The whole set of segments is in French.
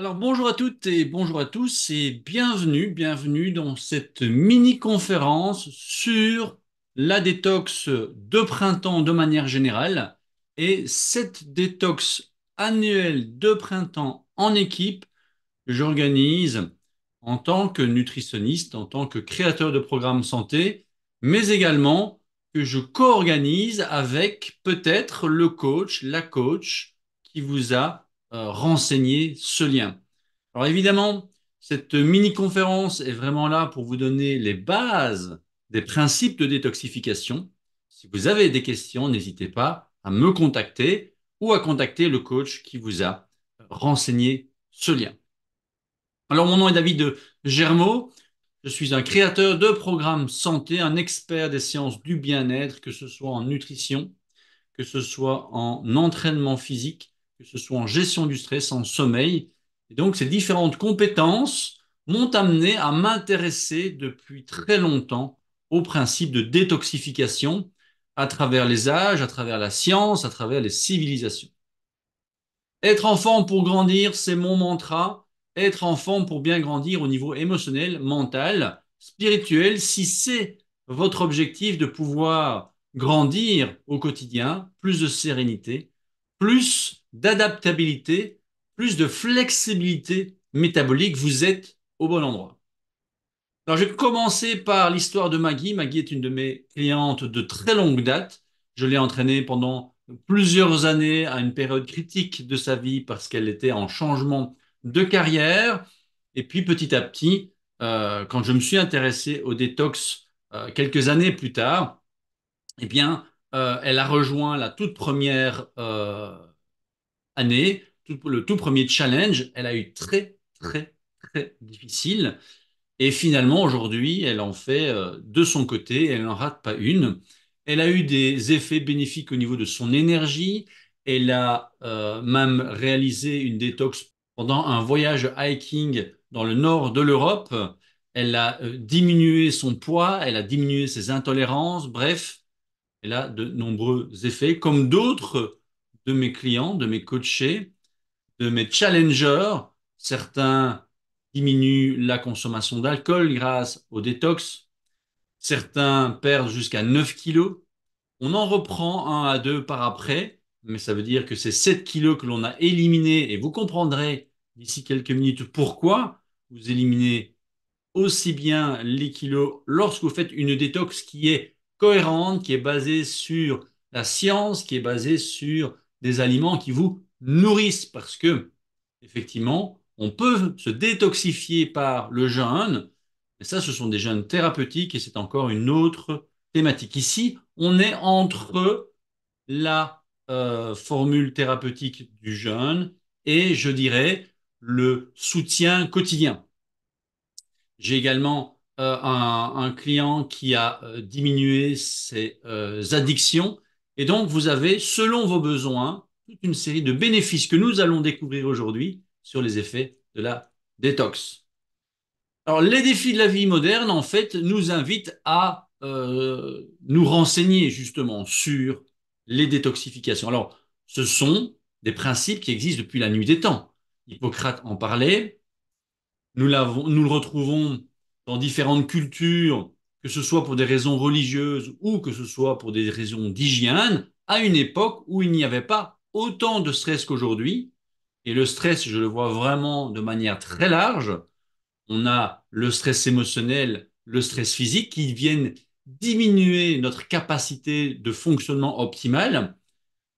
Alors bonjour à toutes et bonjour à tous et bienvenue dans cette mini-conférence sur la détox de printemps de manière générale et cette détox annuelle de printemps en équipe que j'organise en tant que nutritionniste, en tant que créateur de programmes santé, mais également que je co-organise avec peut-être le coach, la coach qui vous a renseigné ce lien. Alors évidemment, cette mini-conférence est vraiment là pour vous donner les bases des principes de détoxification. Si vous avez des questions, n'hésitez pas à me contacter ou à contacter le coach qui vous a renseigné ce lien. Alors mon nom est David Germeau, je suis un créateur de programmes santé, un expert des sciences du bien-être, que ce soit en nutrition, que ce soit en entraînement physique, que ce soit en gestion du stress, en sommeil. Et donc, ces différentes compétences m'ont amené à m'intéresser depuis très longtemps au principe de détoxification à travers les âges, à travers la science, à travers les civilisations. Être enfant pour grandir, c'est mon mantra. Être enfant pour bien grandir au niveau émotionnel, mental, spirituel, si c'est votre objectif de pouvoir grandir au quotidien, plus de sérénité, plus d'adaptabilité, plus de flexibilité métabolique, vous êtes au bon endroit. Alors, je vais commencer par l'histoire de Maggie. Maggie est une de mes clientes de très longue date. Je l'ai entraînée pendant plusieurs années à une période critique de sa vie parce qu'elle était en changement de carrière. Et puis, petit à petit, quand je me suis intéressé au détox quelques années plus tard, eh bien, elle a rejoint la toute première année, le tout premier challenge. Elle a eu très, très, très difficile. Et finalement, aujourd'hui, elle en fait de son côté, elle n'en rate pas une. Elle a eu des effets bénéfiques au niveau de son énergie. Elle a même réalisé une détox pendant un voyage hiking dans le nord de l'Europe. Elle a diminué son poids, elle a diminué ses intolérances. Bref, elle a de nombreux effets, comme d'autres de mes clients, de mes coachés, de mes challengers. Certains diminuent la consommation d'alcool grâce au détox. Certains perdent jusqu'à 9 kilos. On en reprend un à deux par après, mais ça veut dire que c'est 7 kilos que l'on a éliminés et vous comprendrez d'ici quelques minutes pourquoi vous éliminez aussi bien les kilos lorsque vous faites une détox qui est cohérente, qui est basée sur la science, qui est basée sur des aliments qui vous nourrissent. Parce que, effectivement, on peut se détoxifier par le jeûne, mais ça, ce sont des jeûnes thérapeutiques et c'est encore une autre thématique. Ici, on est entre la formule thérapeutique du jeûne et, je dirais, le soutien quotidien. J'ai également un client qui a diminué ses addictions. Et donc, vous avez, selon vos besoins, toute une série de bénéfices que nous allons découvrir aujourd'hui sur les effets de la détox. Alors, les défis de la vie moderne, en fait, nous invitent à nous renseigner justement sur les détoxifications. Alors, ce sont des principes qui existent depuis la nuit des temps. Hippocrate en parlait, nous le retrouvons dans différentes cultures, que ce soit pour des raisons religieuses ou que ce soit pour des raisons d'hygiène, à une époque où il n'y avait pas autant de stress qu'aujourd'hui. Et le stress, je le vois vraiment de manière très large. On a le stress émotionnel, le stress physique qui viennent diminuer notre capacité de fonctionnement optimal.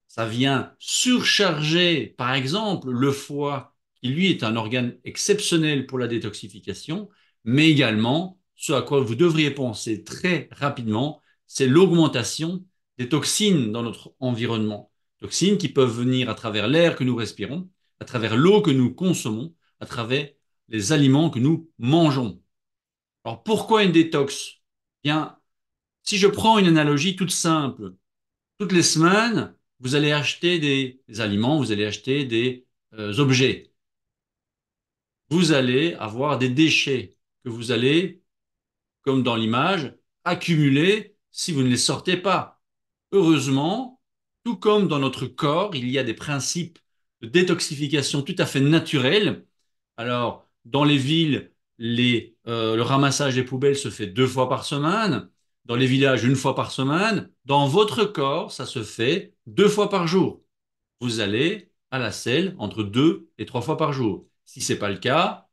Ça vient surcharger, par exemple, le foie, qui lui est un organe exceptionnel pour la détoxification, mais également, ce à quoi vous devriez penser très rapidement, c'est l'augmentation des toxines dans notre environnement. Toxines qui peuvent venir à travers l'air que nous respirons, à travers l'eau que nous consommons, à travers les aliments que nous mangeons. Alors pourquoi une détox? Bien, si je prends une analogie toute simple, toutes les semaines, vous allez acheter des aliments, vous allez acheter des objets. Vous allez avoir des déchets que vous allez, comme dans l'image, accumuler si vous ne les sortez pas. Heureusement, tout comme dans notre corps, il y a des principes de détoxification tout à fait naturels Alors, dans les villes, le ramassage des poubelles se fait 2 fois par semaine. Dans les villages, 1 fois par semaine. Dans votre corps, ça se fait 2 fois par jour. Vous allez à la selle entre 2 et 3 fois par jour. Si ce n'est pas le cas,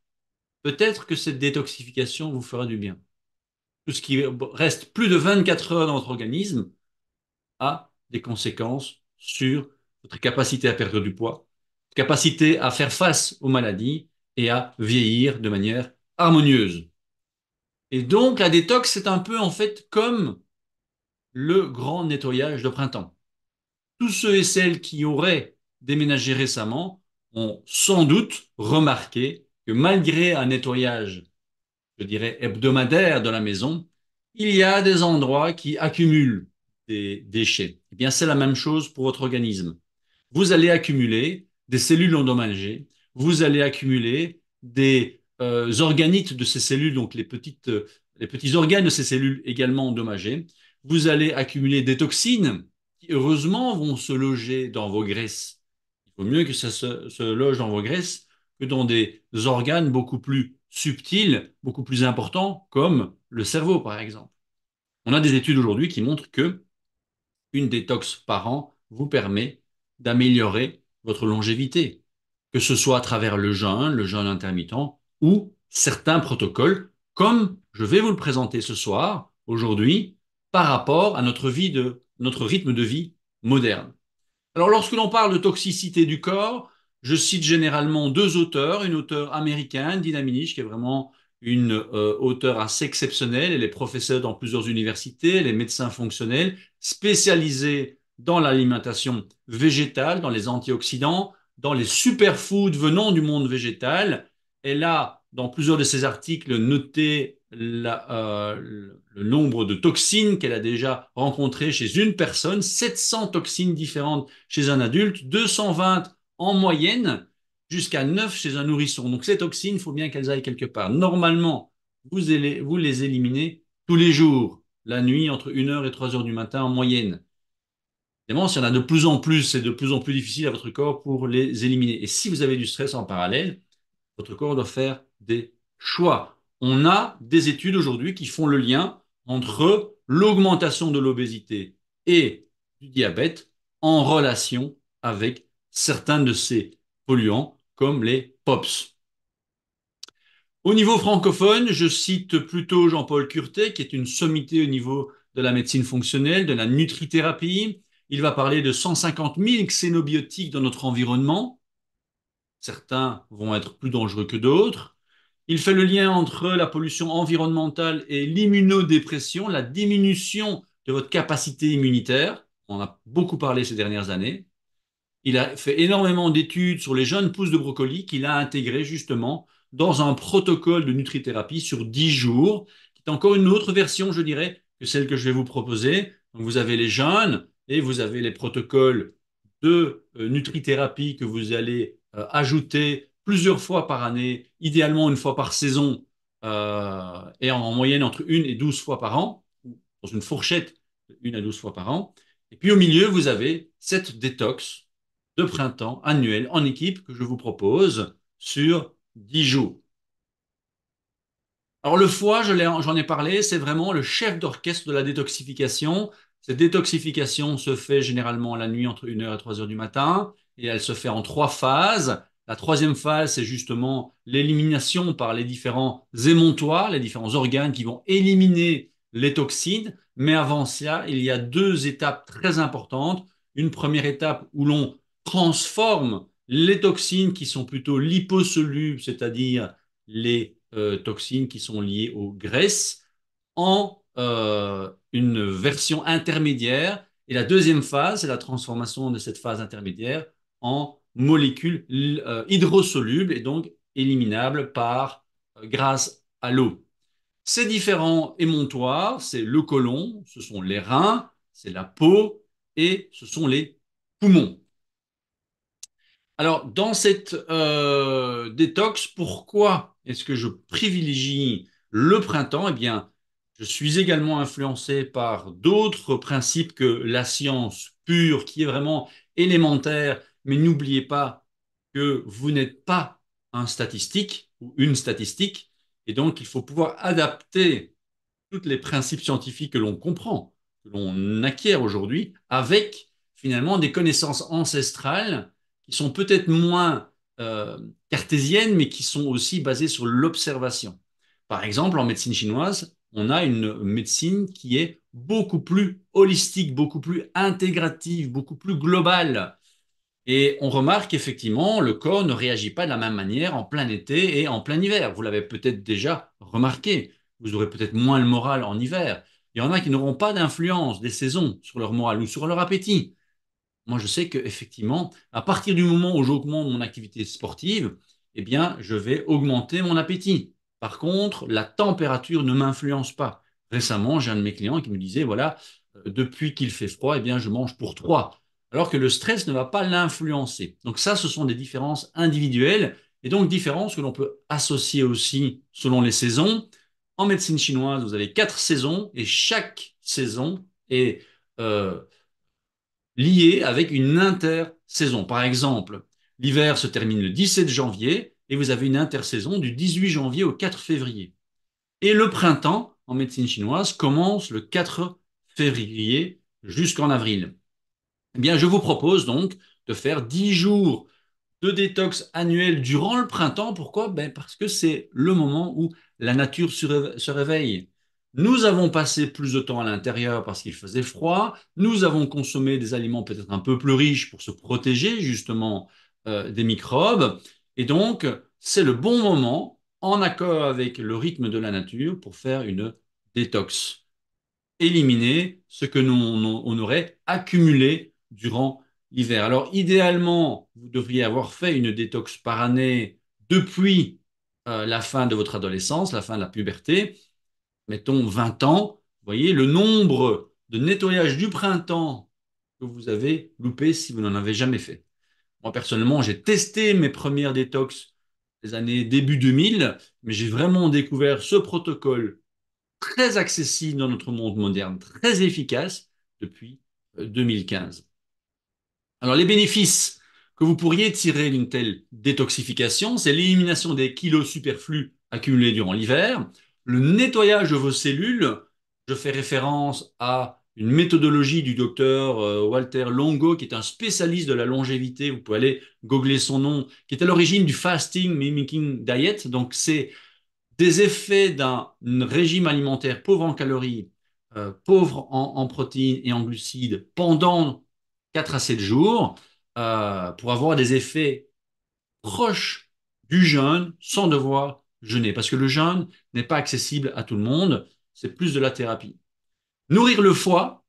peut-être que cette détoxification vous fera du bien. Tout ce qui reste plus de 24 heures dans votre organisme a des conséquences sur votre capacité à perdre du poids, capacité à faire face aux maladies et à vieillir de manière harmonieuse. Et donc, la détox, c'est un peu en fait comme le grand nettoyage de printemps. Tous ceux et celles qui auraient déménagé récemment ont sans doute remarqué que malgré un nettoyage, je dirais, hebdomadaire de la maison, il y a des endroits qui accumulent des déchets. Eh bien, c'est la même chose pour votre organisme. Vous allez accumuler des cellules endommagées, vous allez accumuler des organites de ces cellules, donc les petits organes de ces cellules également endommagés. Vous allez accumuler des toxines qui, heureusement, vont se loger dans vos graisses. Il vaut mieux que ça se loge dans vos graisses que dans des organes beaucoup plus subtils, beaucoup plus importants, comme le cerveau, par exemple. On a des études aujourd'hui qui montrent que une détox par an vous permet d'améliorer votre longévité, que ce soit à travers le jeûne intermittent ou certains protocoles, comme je vais vous le présenter ce soir, aujourd'hui, par rapport à notre rythme de vie moderne. Alors, lorsque l'on parle de toxicité du corps, je cite généralement 2 auteurs, une auteure américaine, Dina Minich, qui est vraiment une auteure assez exceptionnelle. Elle est professeure dans plusieurs universités, elle est médecin fonctionnel, spécialisée dans l'alimentation végétale, dans les antioxydants, dans les superfoods venant du monde végétal. Elle a, dans plusieurs de ses articles, noté le nombre de toxines qu'elle a déjà rencontrées chez une personne, 700 toxines différentes chez un adulte, 220 en moyenne, jusqu'à 9 chez un nourrisson. Donc ces toxines, il faut bien qu'elles aillent quelque part. Normalement, vous les éliminez tous les jours, la nuit, entre 1 heure et 3 heures du matin en moyenne. Évidemment, s'il y en a de plus en plus, c'est de plus en plus difficile à votre corps pour les éliminer. Et si vous avez du stress en parallèle, votre corps doit faire des choix. On a des études aujourd'hui qui font le lien entre l'augmentation de l'obésité et du diabète en relation avec certains de ces polluants, comme les POPs. Au niveau francophone, je cite plutôt Jean-Paul Curtet, qui est une sommité au niveau de la médecine fonctionnelle, de la nutrithérapie. Il va parler de 150 000 xénobiotiques dans notre environnement. Certains vont être plus dangereux que d'autres. Il fait le lien entre la pollution environnementale et l'immunodépression, la diminution de votre capacité immunitaire. On en a beaucoup parlé ces dernières années. Il a fait énormément d'études sur les jeunes pousses de brocoli qu'il a intégrées justement dans un protocole de nutrithérapie sur 10 jours, qui est encore une autre version, je dirais, que celle que je vais vous proposer. Donc vous avez les jeunes et vous avez les protocoles de nutrithérapie que vous allez ajouter plusieurs fois par année, idéalement 1 fois par saison, et en moyenne entre 1 et 12 fois par an, dans une fourchette de 1 à 12 fois par an. Et puis au milieu, vous avez cette détox de printemps annuel en équipe que je vous propose sur 10 jours. Alors le foie, j'en ai parlé, c'est vraiment le chef d'orchestre de la détoxification. Cette détoxification se fait généralement la nuit entre 1 heure et 3 heures du matin et elle se fait en 3 phases. La troisième phase, c'est justement l'élimination par les différents émontoires, les différents organes qui vont éliminer les toxines. Mais avant ça, il y a 2 étapes très importantes. Une première étape où l'on transforme les toxines qui sont plutôt liposolubles, c'est-à-dire les toxines qui sont liées aux graisses, en une version intermédiaire. Et la deuxième phase, c'est la transformation de cette phase intermédiaire en molécules hydrosolubles et donc éliminables grâce à l'eau. Ces différents émontoires, c'est le côlon, ce sont les reins, c'est la peau et ce sont les poumons. Alors, dans cette détox, pourquoi est-ce que je privilégie le printemps? Eh bien, je suis également influencé par d'autres principes que la science pure, qui est vraiment élémentaire, mais n'oubliez pas que vous n'êtes pas un statistique ou une statistique. Et donc, il faut pouvoir adapter tous les principes scientifiques que l'on comprend, que l'on acquiert aujourd'hui, avec finalement des connaissances ancestrales qui sont peut-être moins cartésiennes, mais qui sont aussi basées sur l'observation. Par exemple, en médecine chinoise, on a une médecine qui est beaucoup plus holistique, beaucoup plus intégrative, beaucoup plus globale. Et on remarque qu'effectivement, le corps ne réagit pas de la même manière en plein été et en plein hiver. Vous l'avez peut-être déjà remarqué. Vous aurez peut-être moins le moral en hiver. Il y en a qui n'auront pas d'influence des saisons sur leur moral ou sur leur appétit. Moi, je sais qu'effectivement, à partir du moment où j'augmente mon activité sportive, eh bien, je vais augmenter mon appétit. Par contre, la température ne m'influence pas. Récemment, j'ai un de mes clients qui me disait, voilà, depuis qu'il fait froid, eh bien, je mange pour trois. Alors que le stress ne va pas l'influencer. Donc ça, ce sont des différences individuelles et donc différences que l'on peut associer aussi selon les saisons. En médecine chinoise, vous avez 4 saisons et chaque saison est liées avec une intersaison. Par exemple, l'hiver se termine le 17 janvier et vous avez une intersaison du 18 janvier au 4 février. Et le printemps, en médecine chinoise, commence le 4 février jusqu'en avril. Eh bien, je vous propose donc de faire 10 jours de détox annuel durant le printemps. Pourquoi? Ben parce que c'est le moment où la nature se réveille. Nous avons passé plus de temps à l'intérieur parce qu'il faisait froid. Nous avons consommé des aliments peut-être un peu plus riches pour se protéger justement des microbes. Et donc, c'est le bon moment, en accord avec le rythme de la nature, pour faire une détox, éliminer ce que on aurait accumulé durant l'hiver. Alors, idéalement, vous devriez avoir fait une détox par année depuis la fin de votre adolescence, la fin de la puberté, mettons 20 ans. Vous voyez le nombre de nettoyages du printemps que vous avez loupé si vous n'en avez jamais fait. Moi, personnellement, j'ai testé mes premières détox les années début 2000, mais j'ai vraiment découvert ce protocole très accessible dans notre monde moderne, très efficace depuis 2015. Alors, les bénéfices que vous pourriez tirer d'une telle détoxification, c'est l'élimination des kilos superflus accumulés durant l'hiver, le nettoyage de vos cellules. Je fais référence à une méthodologie du docteur Walter Longo, qui est un spécialiste de la longévité. Vous pouvez aller googler son nom, qui est à l'origine du fasting mimicking diet. Donc, c'est des effets d'un régime alimentaire pauvre en calories, pauvre en protéines et en glucides pendant 4 à 7 jours pour avoir des effets proches du jeûne sans devoir jeûner. Parce que le jeûne n'est pas accessible à tout le monde, c'est plus de la thérapie. Nourrir le foie,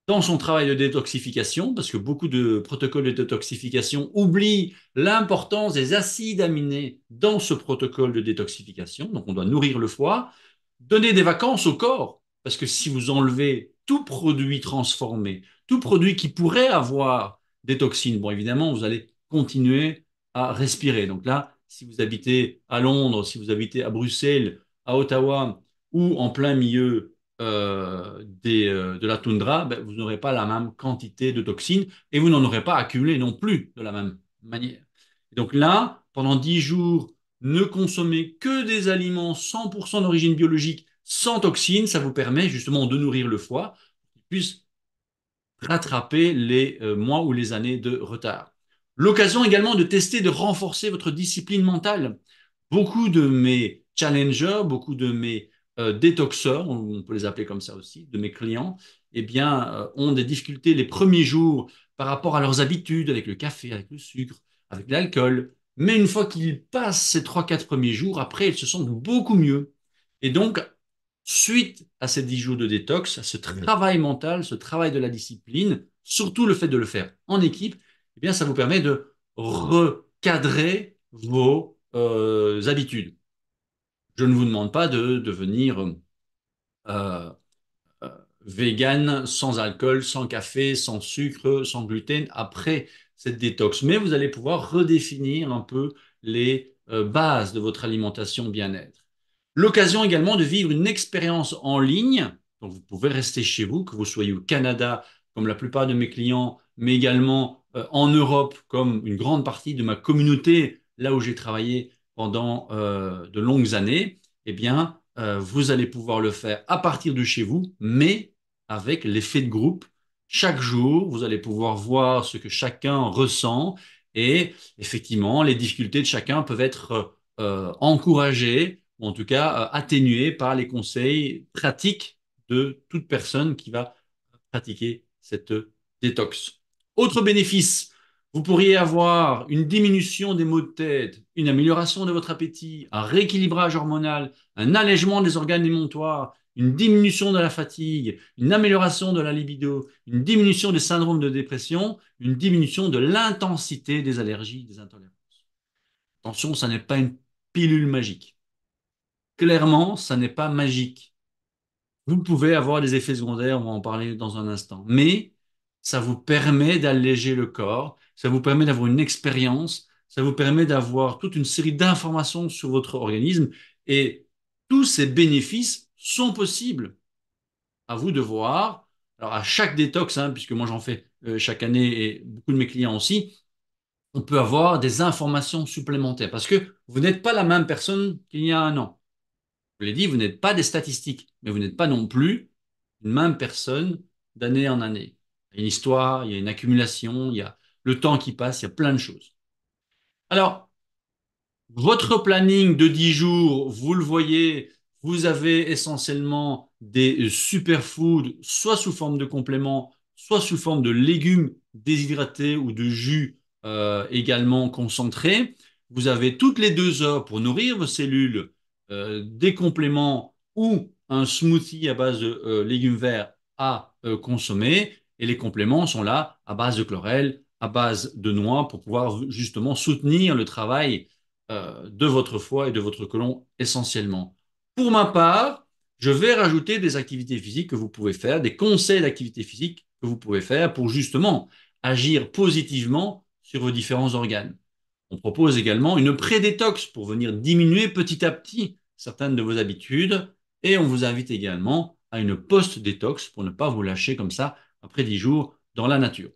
dans son travail de détoxification, parce que beaucoup de protocoles de détoxification oublient l'importance des acides aminés dans ce protocole de détoxification. Donc, on doit nourrir le foie, donner des vacances au corps, parce que si vous enlevez tout produit transformé, tout produit qui pourrait avoir des toxines, bon, évidemment, vous allez continuer à respirer. Donc là, si vous habitez à Londres, si vous habitez à Bruxelles, à Ottawa ou en plein milieu de la toundra, ben, vous n'aurez pas la même quantité de toxines et vous n'en aurez pas accumulé non plus de la même manière. Et donc là, pendant 10 jours, ne consommez que des aliments 100% d'origine biologique, sans toxines. Ça vous permet justement de nourrir le foie, qu'il puisse rattraper les mois ou les années de retard. L'occasion également de tester, de renforcer votre discipline mentale. Beaucoup de mes challengers, beaucoup de mes détoxeurs, on peut les appeler comme ça aussi, de mes clients, eh bien, ont des difficultés les premiers jours par rapport à leurs habitudes avec le café, avec le sucre, avec l'alcool. Mais une fois qu'ils passent ces 3, 4 premiers jours, après, ils se sentent beaucoup mieux. Et donc, suite à ces 10 jours de détox, à ce travail mental, ce travail de la discipline, surtout le fait de le faire en équipe, eh bien, ça vous permet de recadrer vos habitudes. Je ne vous demande pas de devenir euh, euh, vegan, sans alcool, sans café, sans sucre, sans gluten après cette détox, mais vous allez pouvoir redéfinir un peu les bases de votre alimentation bien-être. L'occasion également de vivre une expérience en ligne. Donc vous pouvez rester chez vous, que vous soyez au Canada, comme la plupart de mes clients, mais également en Europe, comme une grande partie de ma communauté, là où j'ai travaillé pendant de longues années, eh bien, vous allez pouvoir le faire à partir de chez vous, mais avec l'effet de groupe. Chaque jour, vous allez pouvoir voir ce que chacun ressent et effectivement, les difficultés de chacun peuvent être encouragées ou en tout cas atténuées par les conseils pratiques de toute personne qui va pratiquer cette détox. Autre bénéfice, vous pourriez avoir une diminution des maux de tête, une amélioration de votre appétit, un rééquilibrage hormonal, un allègement des organes émontoires, une diminution de la fatigue, une amélioration de la libido, une diminution des syndromes de dépression, une diminution de l'intensité des allergies, des intolérances. Attention, ça n'est pas une pilule magique. Clairement, ça n'est pas magique. Vous pouvez avoir des effets secondaires, on va en parler dans un instant, mais ça vous permet d'alléger le corps, ça vous permet d'avoir une expérience, ça vous permet d'avoir toute une série d'informations sur votre organisme et tous ces bénéfices sont possibles. À vous de voir. Alors à chaque détox, hein, puisque moi j'en fais chaque année et beaucoup de mes clients aussi, on peut avoir des informations supplémentaires parce que vous n'êtes pas la même personne qu'il y a un an. Je l'ai dit, vous n'êtes pas des statistiques, mais vous n'êtes pas non plus une même personne d'année en année. Il y a une histoire, il y a une accumulation, il y a le temps qui passe, il y a plein de choses. Alors, votre planning de 10 jours, vous le voyez, vous avez essentiellement des superfoods, soit sous forme de compléments, soit sous forme de légumes déshydratés ou de jus également concentrés. Vous avez toutes les 2 heures pour nourrir vos cellules des compléments ou un smoothie à base de légumes verts à consommer. Et les compléments sont là à base de chlorelle, à base de noix pour pouvoir justement soutenir le travail de votre foie et de votre côlon essentiellement. Pour ma part, je vais rajouter des activités physiques que vous pouvez faire, des conseils d'activités physiques que vous pouvez faire pour justement agir positivement sur vos différents organes. On propose également une pré-détox pour venir diminuer petit à petit certaines de vos habitudes et on vous invite également à une post-détox pour ne pas vous lâcher comme ça après 10 jours dans la nature.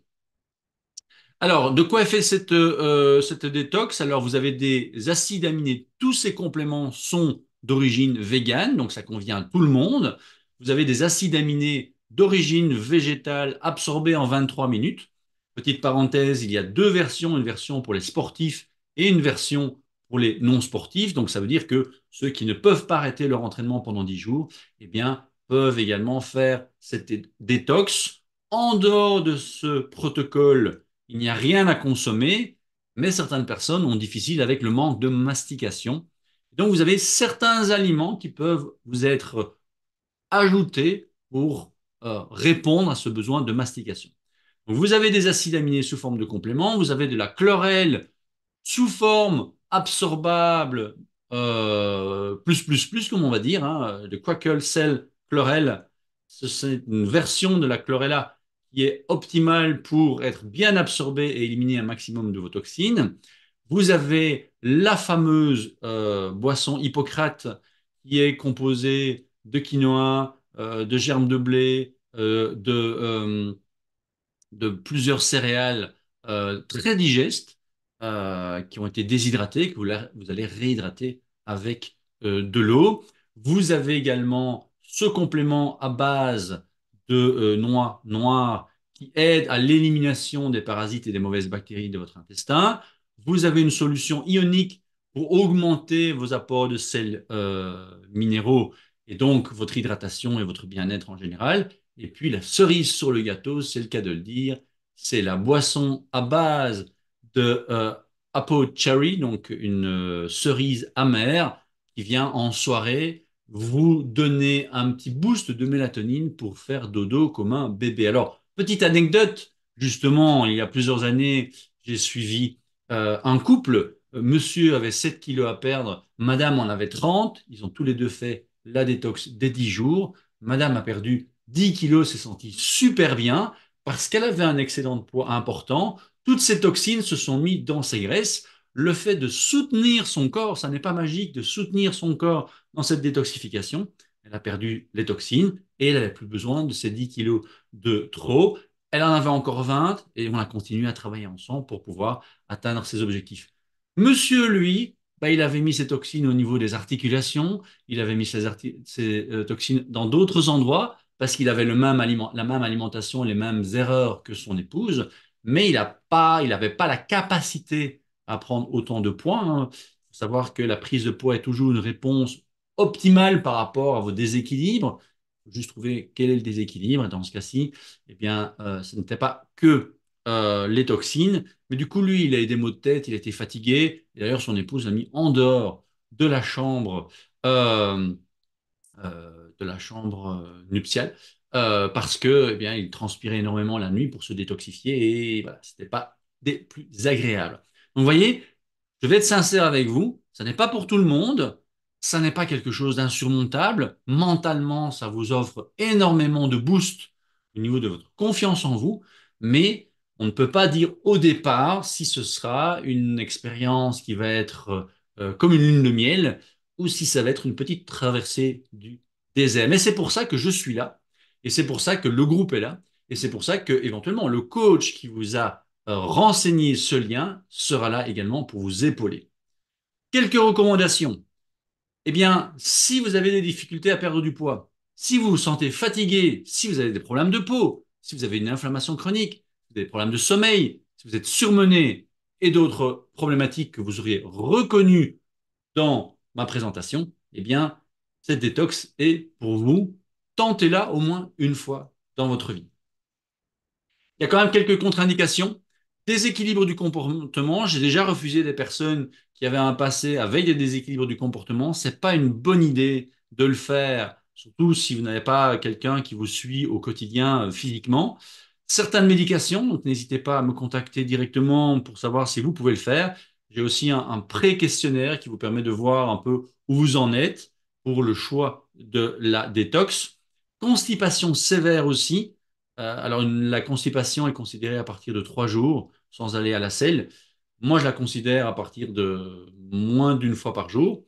Alors, de quoi est fait cette détox? Alors, vous avez des acides aminés. Tous ces compléments sont d'origine végane, donc ça convient à tout le monde. Vous avez des acides aminés d'origine végétale absorbés en 23 minutes. Petite parenthèse, il y a 2 versions, une version pour les sportifs et une version pour les non-sportifs. Donc, ça veut dire que ceux qui ne peuvent pas arrêter leur entraînement pendant 10 jours, eh bien, peuvent également faire cette détox. En dehors de ce protocole, il n'y a rien à consommer, mais certaines personnes ont difficile avec le manque de mastication. Donc, vous avez certains aliments qui peuvent vous être ajoutés pour répondre à ce besoin de mastication. Donc, vous avez des acides aminés sous forme de compléments, vous avez de la chlorelle sous forme absorbable, comme on va dire, hein, de Quackle Cell Chlorelle. C'est une version de la chlorella qui est optimale pour être bien absorbée et éliminer un maximum de vos toxines. Vous avez la fameuse boisson Hippocrate qui est composée de quinoa, de germes de blé, de plusieurs céréales très digestes qui ont été déshydratées, que vous allez réhydrater avec de l'eau. Vous avez également ce complément à base de noix noires qui aide à l'élimination des parasites et des mauvaises bactéries de votre intestin. Vous avez une solution ionique pour augmenter vos apports de sels minéraux et donc votre hydratation et votre bien-être en général. Et puis la cerise sur le gâteau, c'est le cas de le dire, c'est la boisson à base de apple cherry, donc une cerise amère qui vient en soirée vous donner un petit boost de mélatonine pour faire dodo comme un bébé. Alors, petite anecdote, justement, il y a plusieurs années, j'ai suivi un couple. Monsieur avait 7 kilos à perdre, madame en avait 30. Ils ont tous les deux fait la détox des 10 jours. Madame a perdu 10 kilos, s'est sentie super bien parce qu'elle avait un excédent de poids important. Toutes ces toxines se sont mises dans ses graisses. Le fait de soutenir son corps, ça n'est pas magique, de soutenir son corps dans cette détoxification. Elle a perdu les toxines et elle n'avait plus besoin de ces 10 kilos de trop. Elle en avait encore 20 et on a continué à travailler ensemble pour pouvoir atteindre ses objectifs. Monsieur, lui, bah, il avait mis ses toxines au niveau des articulations, il avait mis ses toxines dans d'autres endroits parce qu'il avait la même alimentation, les mêmes erreurs que son épouse, mais il n'avait pas la capacité à prendre autant de poids, hein. Il faut savoir que la prise de poids est toujours une réponse optimale par rapport à vos déséquilibres. Il faut juste trouver quel est le déséquilibre. Et dans ce cas-ci, eh bien, ce n'était pas que les toxines, mais du coup, lui, il a eu des maux de tête, il était fatigué. Et d'ailleurs, son épouse l'a mis en dehors de la chambre, euh, nuptiale, parce que, eh bien, il transpirait énormément la nuit pour se détoxifier et voilà, c'était pas des plus agréables. Donc, vous voyez, je vais être sincère avec vous, ça n'est pas pour tout le monde, ça n'est pas quelque chose d'insurmontable. Mentalement, ça vous offre énormément de boost au niveau de votre confiance en vous, mais on ne peut pas dire au départ si ce sera une expérience qui va être comme une lune de miel ou si ça va être une petite traversée du désert. Mais c'est pour ça que je suis là, et c'est pour ça que le groupe est là, et c'est pour ça que éventuellement le coach qui vous a renseigné ce lien sera là également pour vous épauler. Quelques recommandations. Eh bien, si vous avez des difficultés à perdre du poids, si vous vous sentez fatigué, si vous avez des problèmes de peau, si vous avez une inflammation chronique, des problèmes de sommeil, si vous êtes surmené et d'autres problématiques que vous auriez reconnues dans ma présentation, eh bien, cette détox est pour vous. Tentez-la au moins une fois dans votre vie. Il y a quand même quelques contre-indications. Déséquilibre du comportement. J'ai déjà refusé des personnes qui avaient un passé avec des déséquilibres du comportement. C'est pas une bonne idée de le faire, surtout si vous n'avez pas quelqu'un qui vous suit au quotidien physiquement. Certaines médications, donc n'hésitez pas à me contacter directement pour savoir si vous pouvez le faire. J'ai aussi un pré-questionnaire qui vous permet de voir un peu où vous en êtes pour le choix de la détox. Constipation sévère aussi. Alors, la constipation est considérée à partir de 3 jours sans aller à la selle. Moi, je la considère à partir de moins d'une fois par jour.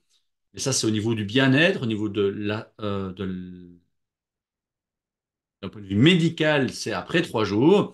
Et ça, c'est au niveau du bien-être, au niveau d'un point de vue médical, c'est après 3 jours.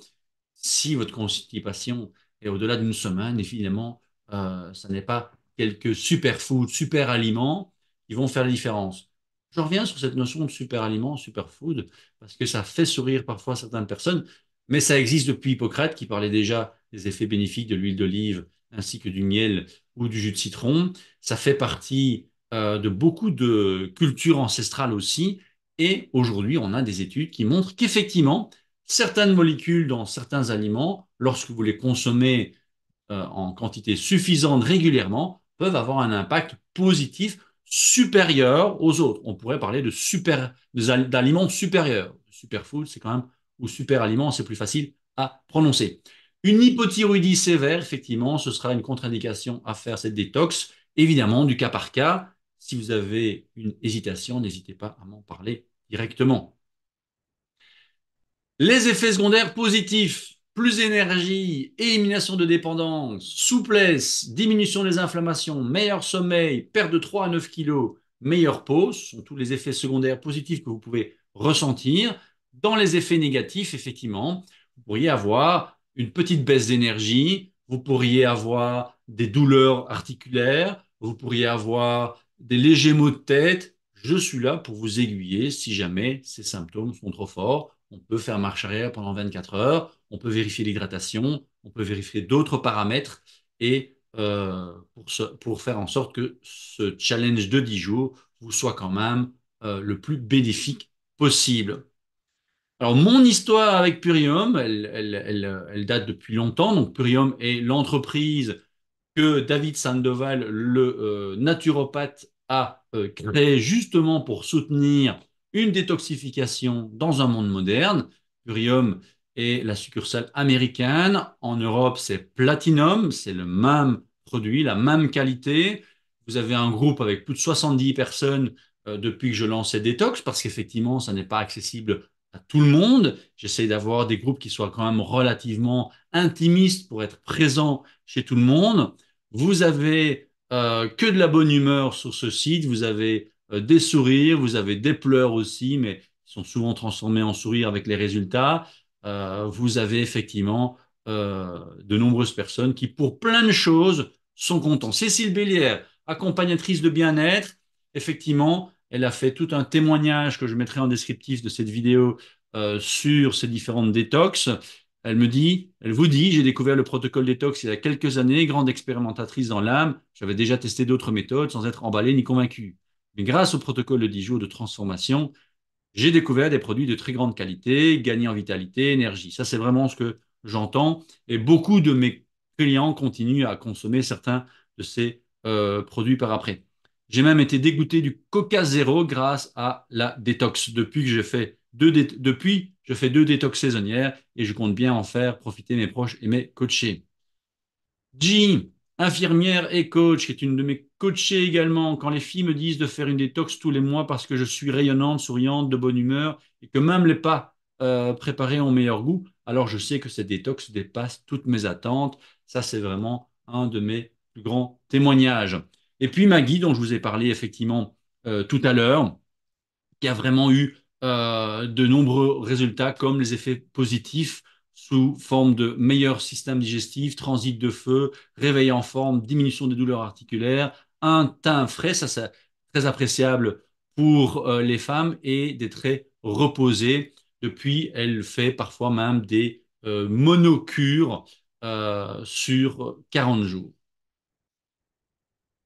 Si votre constipation est au-delà d'une semaine, évidemment, ça n'est pas quelques superfoods, super aliments qui vont faire la différence. Je reviens sur cette notion de super aliment, superfood, parce que ça fait sourire parfois certaines personnes, mais ça existe depuis Hippocrate qui parlait déjà des effets bénéfiques de l'huile d'olive ainsi que du miel ou du jus de citron. Ça fait partie de beaucoup de cultures ancestrales aussi. Et aujourd'hui, on a des études qui montrent qu'effectivement, certaines molécules dans certains aliments, lorsque vous les consommez en quantité suffisante régulièrement, peuvent avoir un impact positif supérieur aux autres. On pourrait parler de d'aliments supérieurs. Superfood, c'est quand même, ou super aliment, c'est plus facile à prononcer. Une hypothyroïdie sévère, effectivement, ce sera une contre-indication à faire cette détox. Évidemment, du cas par cas. Si vous avez une hésitation, n'hésitez pas à m'en parler directement. Les effets secondaires positifs, plus d'énergie, élimination de dépendance, souplesse, diminution des inflammations, meilleur sommeil, perte de 3 à 9 kilos, meilleure peau, ce sont tous les effets secondaires positifs que vous pouvez ressentir. Dans les effets négatifs, effectivement, vous pourriez avoir une petite baisse d'énergie, vous pourriez avoir des douleurs articulaires, vous pourriez avoir des légers maux de tête. Je suis là pour vous aiguiller si jamais ces symptômes sont trop forts. On peut faire marche arrière pendant 24 heures, on peut vérifier l'hydratation, on peut vérifier d'autres paramètres et pour faire en sorte que ce challenge de 10 jours vous soit quand même le plus bénéfique possible. Alors, mon histoire avec Purium, elle date depuis longtemps. Donc, Purium est l'entreprise que David Sandoval, le naturopathe, a créé justement pour soutenir une détoxification dans un monde moderne. Purium est la succursale américaine. En Europe, c'est Platinum, c'est le même produit, la même qualité. Vous avez un groupe avec plus de 70 personnes depuis que je lançais Détox, parce qu'effectivement, ça n'est pas accessible à tout le monde. J'essaie d'avoir des groupes qui soient quand même relativement intimistes pour être présents chez tout le monde. Vous avez que de la bonne humeur sur ce site, vous avez des sourires, vous avez des pleurs aussi, mais qui sont souvent transformés en sourires avec les résultats. Vous avez effectivement de nombreuses personnes qui, pour plein de choses, sont contents. Cécile Bélière accompagnatrice de bien-être. Effectivement, elle a fait tout un témoignage que je mettrai en descriptif de cette vidéo sur ces différentes détox. Elle vous dit, j'ai découvert le protocole détox il y a quelques années, grande expérimentatrice dans l'âme. J'avais déjà testé d'autres méthodes sans être emballée ni convaincue. Mais grâce au protocole de 10 jours de transformation, j'ai découvert des produits de très grande qualité, gagné en vitalité, énergie. Ça, c'est vraiment ce que j'entends. Et beaucoup de mes clients continuent à consommer certains de ces produits par après. J'ai même été dégoûté du Coca Zéro grâce à la détox. Depuis, je fais 2 détox saisonnières et je compte bien en faire profiter mes proches et mes coachés. Jean, infirmière et coach, qui est une de mes coachées également. Quand les filles me disent de faire une détox tous les mois parce que je suis rayonnante, souriante, de bonne humeur et que même les pas préparés ont meilleur goût, alors je sais que cette détox dépasse toutes mes attentes. Ça, c'est vraiment un de mes plus grands témoignages. Et puis Maggie, dont je vous ai parlé effectivement tout à l'heure, qui a vraiment eu de nombreux résultats comme les effets positifs sous forme de meilleur système digestif, transit de feu, réveil en forme, diminution des douleurs articulaires, un teint frais, ça c'est très appréciable pour les femmes et des traits reposés. Depuis, elle fait parfois même des monocures sur 40 jours.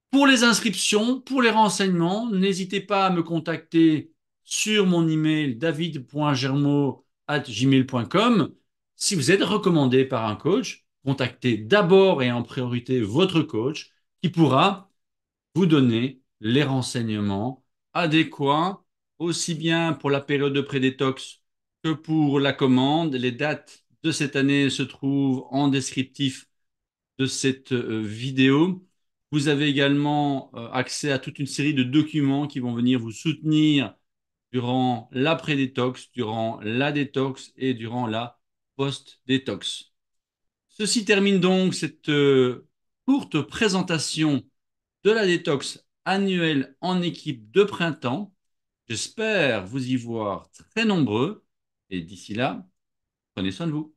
Pour les inscriptions, pour les renseignements, n'hésitez pas à me contacter sur mon email david.germeau@gmail.com. Si vous êtes recommandé par un coach, contactez d'abord et en priorité votre coach qui pourra vous donner les renseignements adéquats, aussi bien pour la période de pré-détox que pour la commande. Les dates de cette année se trouvent en descriptif de cette vidéo. Vous avez également accès à toute une série de documents qui vont venir vous soutenir durant l'après-détox, durant la détox et durant la post-détox. Ceci termine donc cette courte présentation de la détox annuelle en équipe de printemps. J'espère vous y voir très nombreux et d'ici là, prenez soin de vous.